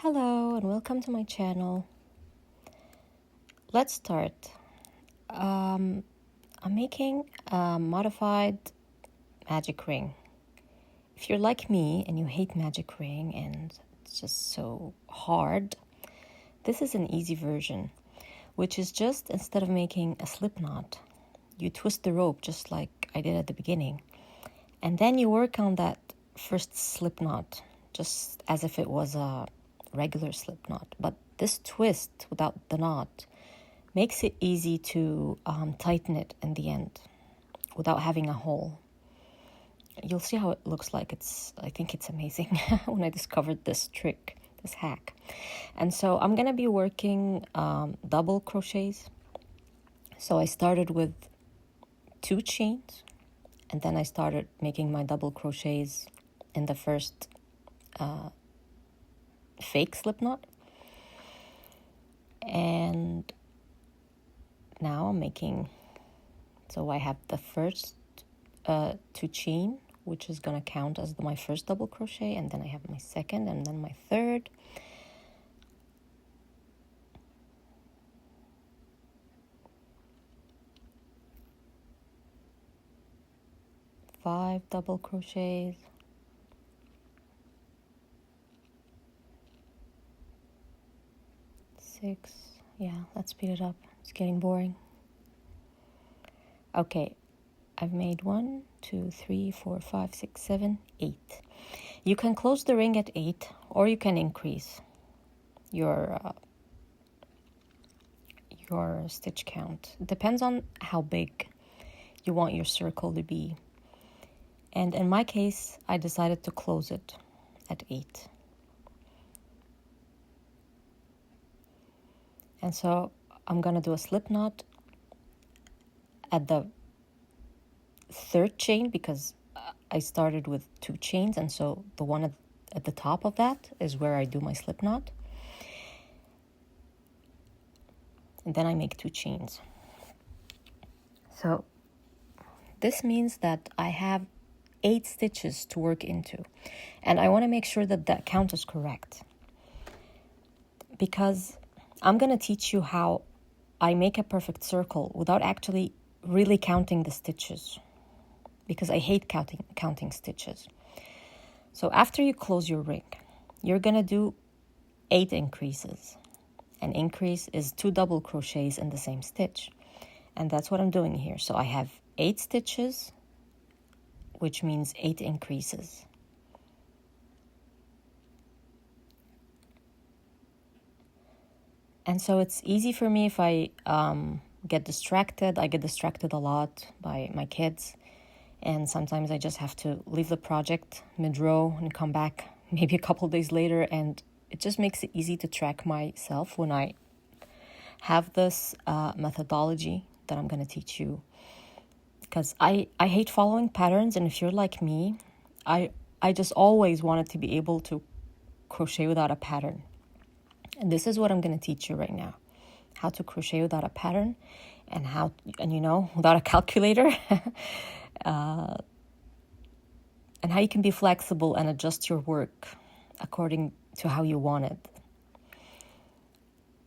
Hello and welcome to my channel. Let's start. I'm making a modified magic ring. If you're like me and you hate magic ring and it's just so hard, this is an easy version, which is just instead of making a slip knot, you twist the rope just like I did at the beginning, and then you work on that first slip knot just as if it was a regular slip knot, but this twist without the knot makes it easy to tighten it in the end without having a hole. You'll see how it looks like. I think it's amazing when I discovered this trick, this hack. And so I'm gonna be working double crochets. So I started with 2 chains, and then I started making my double crochets in the first fake slip knot, and now I'm making, so I have the first 2 chain, which is gonna count as my first double crochet, and then I have my second and then my third, five double crochets, 6. Yeah, let's speed it up. It's getting boring. Okay, I've made 1, 2, 3, 4, 5, 6, 7, 8. You can close the ring at 8, or you can increase your stitch count. It depends on how big you want your circle to be. And in my case, I decided to close it at 8. And so I'm gonna do a slip knot at the 3rd chain because I started with 2 chains, and so the one at the top of that is where I do my slip knot. And then I make 2 chains. So this means that I have 8 stitches to work into. And I want to make sure that that count is correct, because I'm going to teach you how I make a perfect circle without actually really counting the stitches, because I hate counting stitches. So after you close your ring, you're going to do 8 increases. An increase is 2 double crochets in the same stitch. And that's what I'm doing here. So I have 8 stitches, which means 8 increases. And so it's easy for me if I get distracted. I get distracted a lot by my kids. And sometimes I just have to leave the project mid-row and come back maybe a couple days later. And it just makes it easy to track myself when I have this methodology that I'm going to teach you. Because I hate following patterns. And if you're like me, I just always wanted to be able to crochet without a pattern. And this is what I'm going to teach you right now. How to crochet without a pattern, and without a calculator. And how you can be flexible and adjust your work according to how you want it.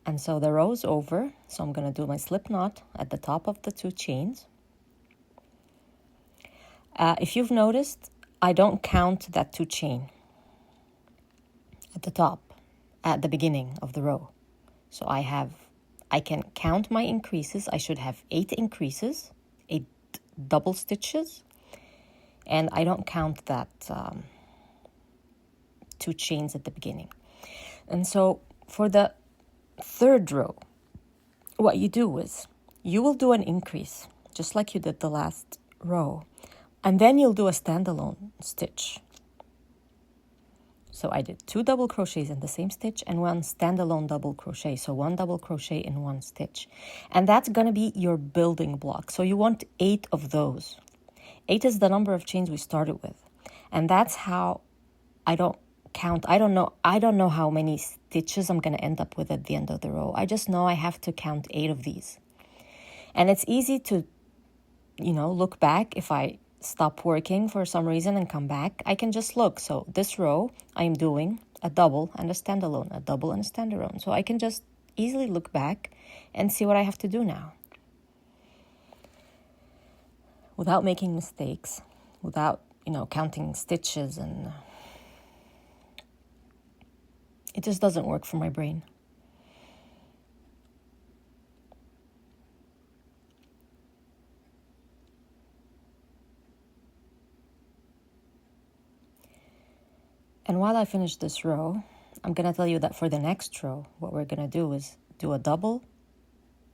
And so the row is over. So I'm going to do my slip knot at the top of the 2 chains. If you've noticed, I don't count that 2 chain at the top, at the beginning of the row. So I can count my increases. I should have 8 increases, 8 double stitches, and I don't count that 2 chains at the beginning. And so for the 3rd row, what you do is you will do an increase, just like you did the last row, and then you'll do a standalone stitch. So I did 2 double crochets in the same stitch and 1 standalone double crochet. So 1 double crochet in 1 stitch. And that's going to be your building block. So you want 8 of those. 8 is the number of chains we started with. And that's how I don't count. I don't know how many stitches I'm going to end up with at the end of the row. I just know I have to count 8 of these. And it's easy to, look back if I stop working for some reason and come back. I can just look. So this row, I'm doing a double and a standalone, a double and a standalone. So I can just easily look back and see what I have to do now without making mistakes, without, counting stitches, and it just doesn't work for my brain. And while I finish this row, I'm going to tell you that for the next row, what we're going to do is do a double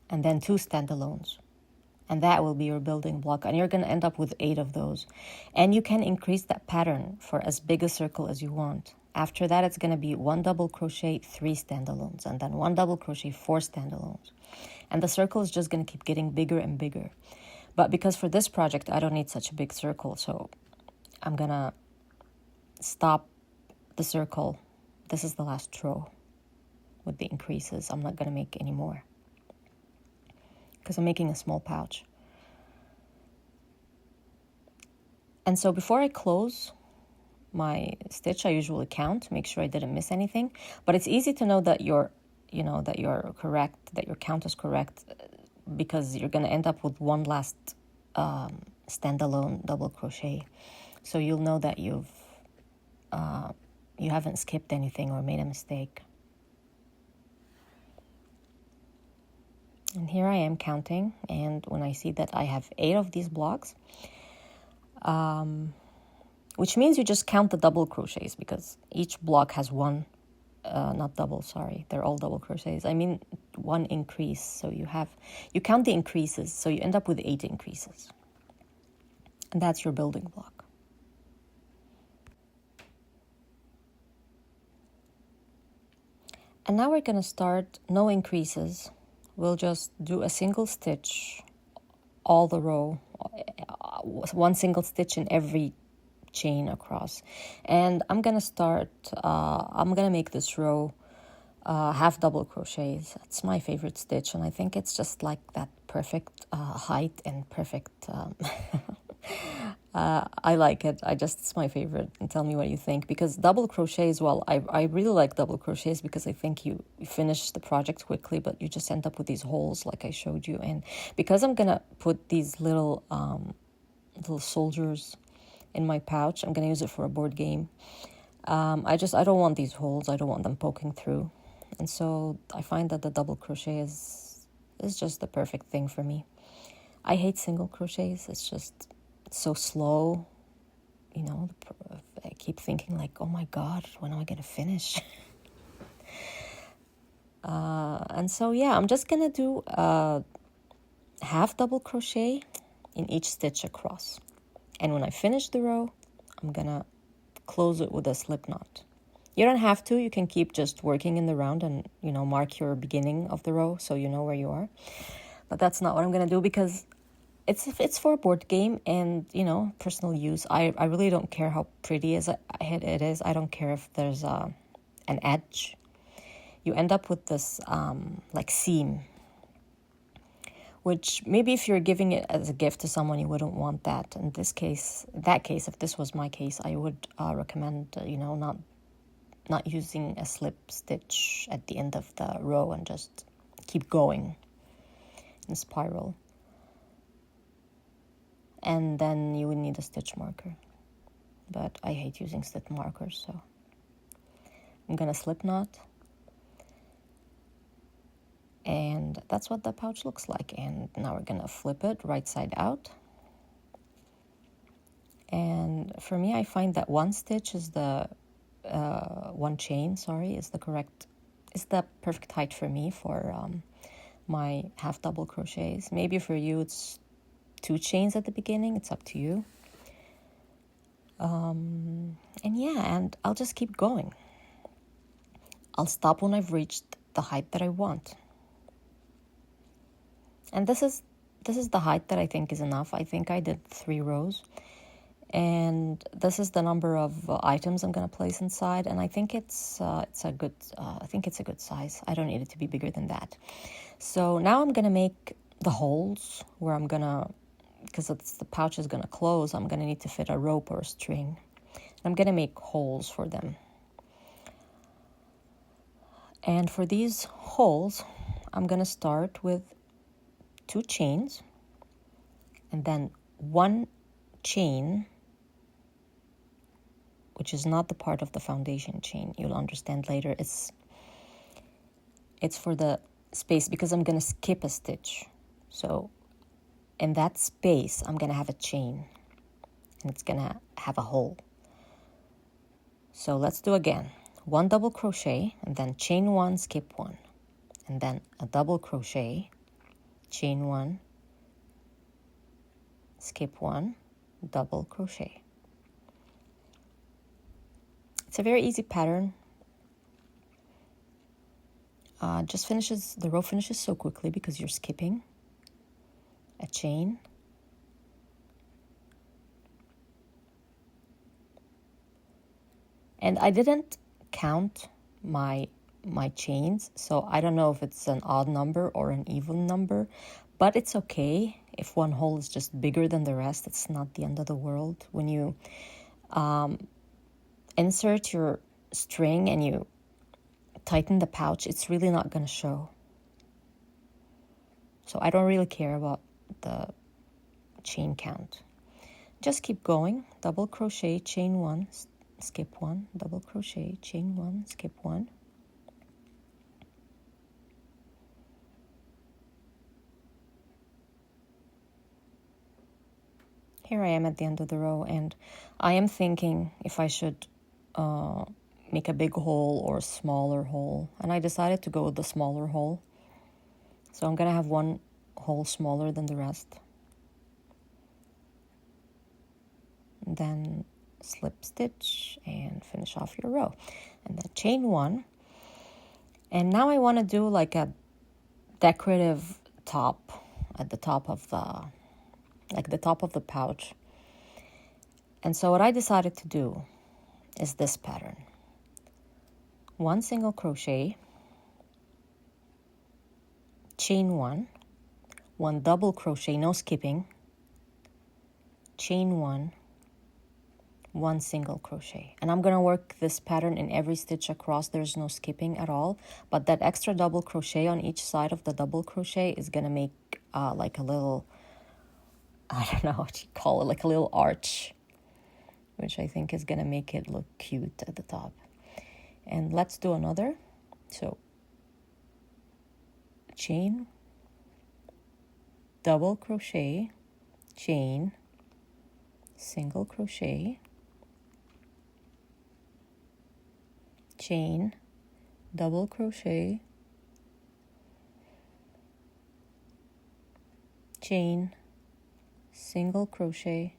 and then 2 standalones. And that will be your building block. And you're going to end up with 8 of those. And you can increase that pattern for as big a circle as you want. After that, it's going to be 1 double crochet, 3 standalones, and then 1 double crochet, 4 standalones. And the circle is just going to keep getting bigger and bigger. But because for this project, I don't need such a big circle, so I'm going to stop the circle. This is the last row with the increases. I'm not going to make any more because I'm making a small pouch. And so before I close my stitch, I usually count, make sure I didn't miss anything. But it's easy to know that you're correct, that your count is correct, because you're going to end up with one last standalone double crochet. So you'll know that you haven't skipped anything or made a mistake. And here I am counting, and when I see that I have 8 of these blocks, which means you just count the double crochets, because each block has one, not double, sorry, they're all double crochets. I mean 1 increase, so you count the increases, so you end up with 8 increases. And that's your building block. And now we're going to start no increases. We'll just do a single stitch all the row, 1 single stitch in every chain across. And I'm going to make this row half double crochets. It's my favorite stitch, and I think it's just like that perfect height and perfect I like it. It's my favorite. And tell me what you think, because double crochets, well, I really like double crochets because I think you finish the project quickly, but you just end up with these holes like I showed you. And because I'm gonna put these little soldiers in my pouch, I'm gonna use it for a board game. I don't want these holes. I don't want them poking through. And so I find that the double crochet is just the perfect thing for me. I hate single crochets. It's so slow, I keep thinking like, oh my God, when am I gonna finish? And so yeah, I'm just gonna do half double crochet in each stitch across. And when I finish the row, I'm gonna close it with a slip knot. You don't have to, you can keep just working in the round and, mark your beginning of the row so you know where you are. But that's not what I'm gonna do, because it's for a board game and, personal use. I really don't care how pretty it is. I don't care if there's an edge. You end up with this seam, which maybe if you're giving it as a gift to someone, you wouldn't want that. In that case, if this was my case, I would recommend, not using a slip stitch at the end of the row and just keep going in spiral. And then you would need a stitch marker. But I hate using stitch markers, so I'm gonna slip knot. And that's what the pouch looks like. And now we're gonna flip it right side out. And for me, I find that 1 stitch is one chain, is the perfect height for me for my half double crochets. Maybe for you it's 2 chains at the beginning. It's up to you. And I'll just keep going. I'll stop when I've reached the height that I want. And this is the height that I think is enough. I think I did 3 rows. And this is the number of items I'm going to place inside. And I think it's a good size. I don't need it to be bigger than that. So now I'm going to make the holes where I'm going to, because the pouch is going to close, I'm going to need to fit a rope or a string. I'm going to make holes for them. And for these holes, I'm gonna start with 2 chains and then 1 chain, which is not the part of the foundation chain. You'll understand later. It's for the space because I'm gonna skip a stitch. So in that space, I'm gonna have a chain and it's gonna have a hole. So let's do again. 1 double crochet and then chain 1, skip 1, and then a double crochet, chain 1, skip 1, double crochet. It's a very easy pattern. The row finishes so quickly because you're skipping a chain, and I didn't count my chains, so I don't know if it's an odd number or an even number, but it's okay if one hole is just bigger than the rest. It's not the end of the world. When you insert your string and you tighten the pouch, it's really not going to show. So I don't really care about the chain count. Just keep going. Double crochet, chain 1, skip 1, double crochet, chain 1, skip 1. Here I am at the end of the row, and I am thinking if I should make a big hole or a smaller hole, and I decided to go with the smaller hole. So I'm gonna have one hole smaller than the rest. And then slip stitch and finish off your row. And then chain 1. And now I want to do like a decorative top at the top of the top of the pouch. And so what I decided to do is this pattern. 1 single crochet, chain 1, 1 double crochet, no skipping, chain 1, 1 single crochet. And I'm going to work this pattern in every stitch across. There's no skipping at all, but that extra double crochet on each side of the double crochet is going to make like a little, I don't know what you call it, like a little arch, which I think is going to make it look cute at the top. And let's do another. So chain, double crochet, chain, single crochet, chain, double crochet, chain, single crochet,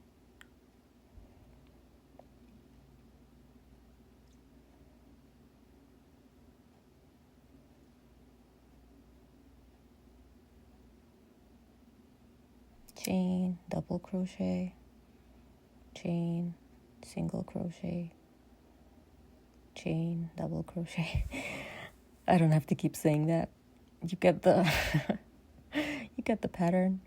chain, double crochet, chain, single crochet, chain, double crochet. I don't have to keep saying that. You get the you get the pattern.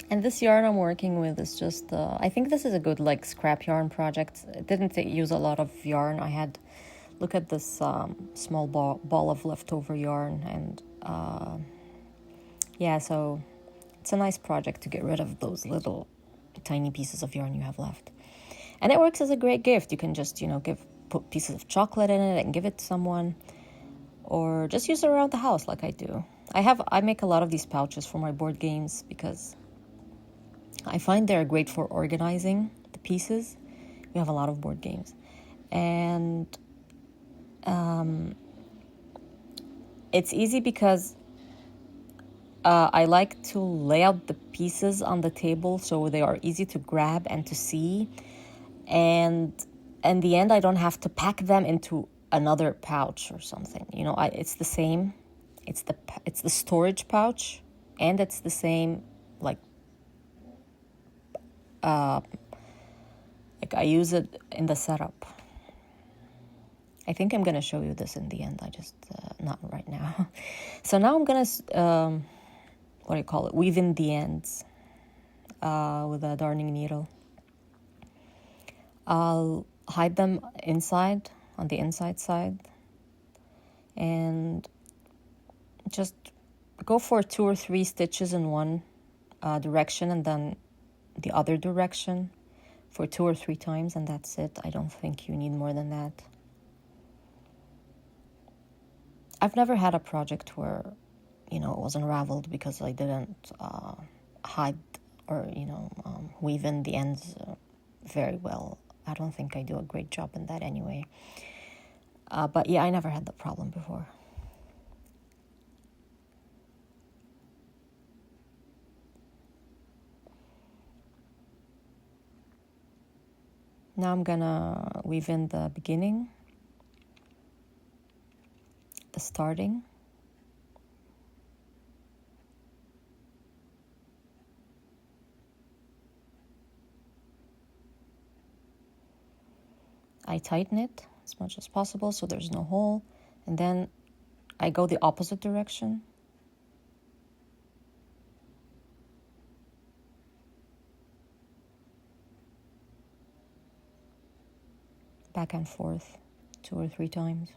And this yarn I'm working with is just, I think this is a good like scrap yarn project. It didn't use a lot of yarn. I had, look at this small ball of leftover yarn, and yeah, so it's a nice project to get rid of those little tiny pieces of yarn you have left. And it works as a great gift. You can just, put pieces of chocolate in it and give it to someone, or just use it around the house like I do. I make a lot of these pouches for my board games because I find they're great for organizing the pieces. We have a lot of board games. And it's easy because I like to lay out the pieces on the table so they are easy to grab and to see. And in the end, I don't have to pack them into another pouch or something. It's the same. It's the storage pouch, and it's the same like I use it in the setup. I think I'm gonna show you this in the end. I just not right now. So now I'm gonna what do you call it? Weave in the ends with a darning needle. I'll hide them inside on the inside side, and just go for 2 or 3 stitches in one direction and then the other direction for 2 or 3 times, and that's it. I don't think you need more than that. I've never had a project where, it was unraveled because I didn't hide or, weave in the ends very well. I don't think I do a great job in that anyway. But yeah, I never had the problem before. Now I'm gonna weave in the beginning, the starting, I tighten it as much as possible so there's no hole, and then I go the opposite direction. Back and forth 2 or 3 times.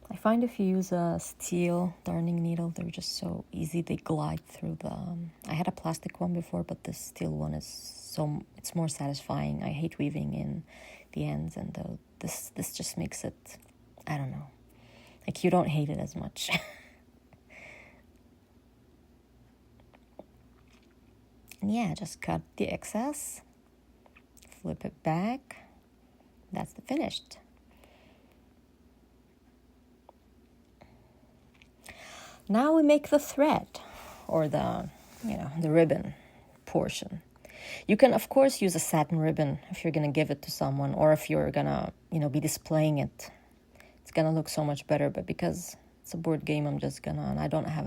I find if you use a steel darning needle, they're just so easy. They glide through the... I had a plastic one before, but this steel one is it's more satisfying. I hate weaving in the ends, and this just makes it, I don't know. Like, you don't hate it as much. And yeah, just cut the excess, flip it back. That's the finished. Now we make the thread, or the ribbon portion. You can, of course, use a satin ribbon if you're going to give it to someone, or if you're going to, be displaying it. It's going to look so much better, but because it's a board game, I'm just going to, and I don't have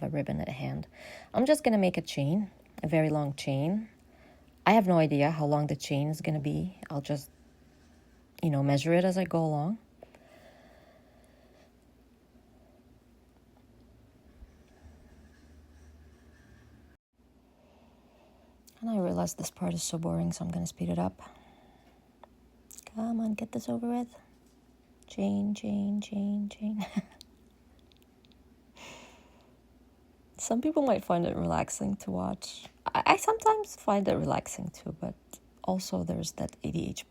a ribbon at hand. I'm just going to make a chain, a very long chain. I have no idea how long the chain is going to be. I'll just, measure it as I go along. And I realize this part is so boring, so I'm going to speed it up. Come on, get this over with. Chain, chain, chain, chain. Some people might find it relaxing to watch. I sometimes find it relaxing too, but also there's that ADHD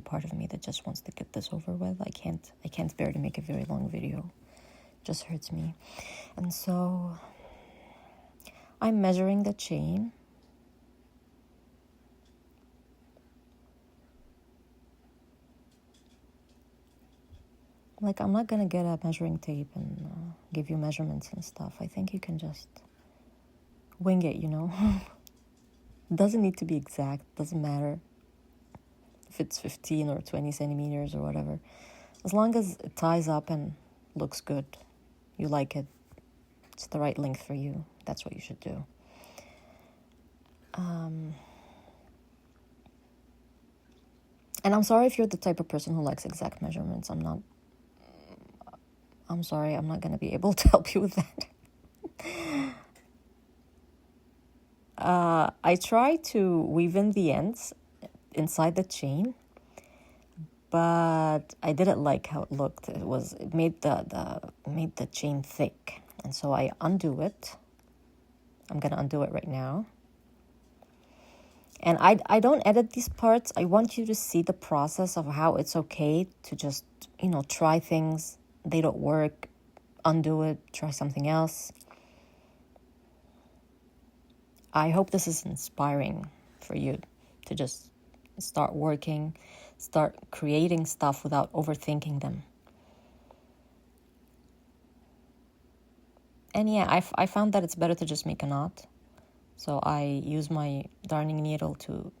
part of me that just wants to get this over with. I can't bear to make a very long video. It just hurts me. And so I'm measuring the chain. Like, I'm not going to get a measuring tape and give you measurements and stuff. I think you can just wing it, It doesn't need to be exact. Doesn't matter if it's 15 or 20 centimeters or whatever. As long as it ties up and looks good, you like it, it's the right length for you, that's what you should do. And I'm sorry if you're the type of person who likes exact measurements. I'm sorry, I'm not going to be able to help you with that. I try to weave in the ends inside the chain, but I didn't like how it looked. It made the chain thick, and so I undo it. I'm going to undo it right now. And I don't edit these parts. I want you to see the process of how it's okay to just, try things. They don't work, undo it, try something else. I hope this is inspiring for you to just start working, start creating stuff without overthinking them. And yeah, I found that it's better to just make a knot. So I use my darning needle to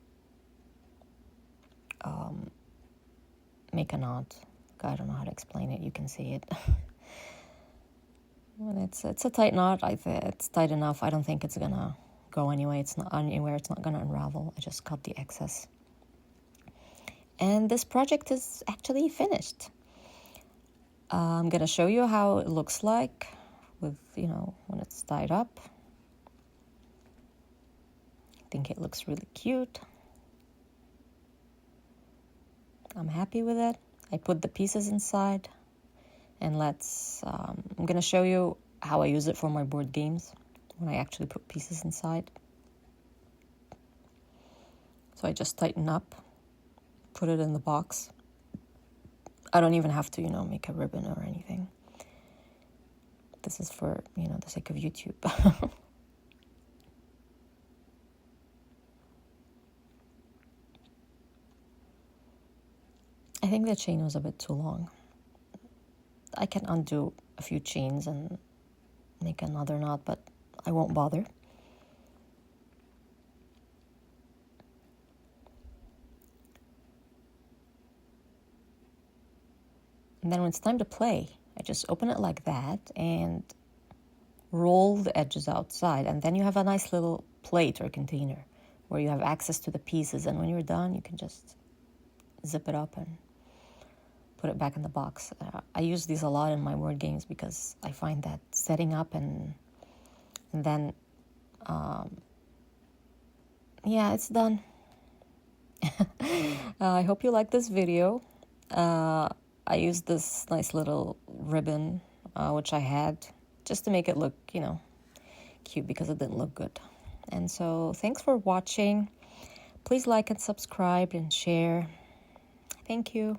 make a knot. I don't know how to explain it. You can see it. When it's a tight knot, it's tight enough. I don't think it's gonna go anyway. It's not anywhere. It's not going to unravel. I just cut the excess. And this project is actually finished. I'm going to show you how it looks like with, when it's tied up. I think it looks really cute. I'm happy with it. I put the pieces inside, and I'm going to show you how I use it for my board games when I actually put pieces inside. So I just tighten up, put it in the box. I don't even have to, make a ribbon or anything. This is for, the sake of YouTube. I think the chain was a bit too long. I can undo a few chains and make another knot, but I won't bother. And then when it's time to play, I just open it like that and roll the edges outside. And then you have a nice little plate or container where you have access to the pieces. And when you're done, you can just zip it up and put it back in the box. I use these a lot in my board games because I find that setting up and then, it's done. I hope you like this video. I used this nice little ribbon, which I had, just to make it look, cute because it didn't look good. And so thanks for watching. Please like and subscribe and share. Thank you.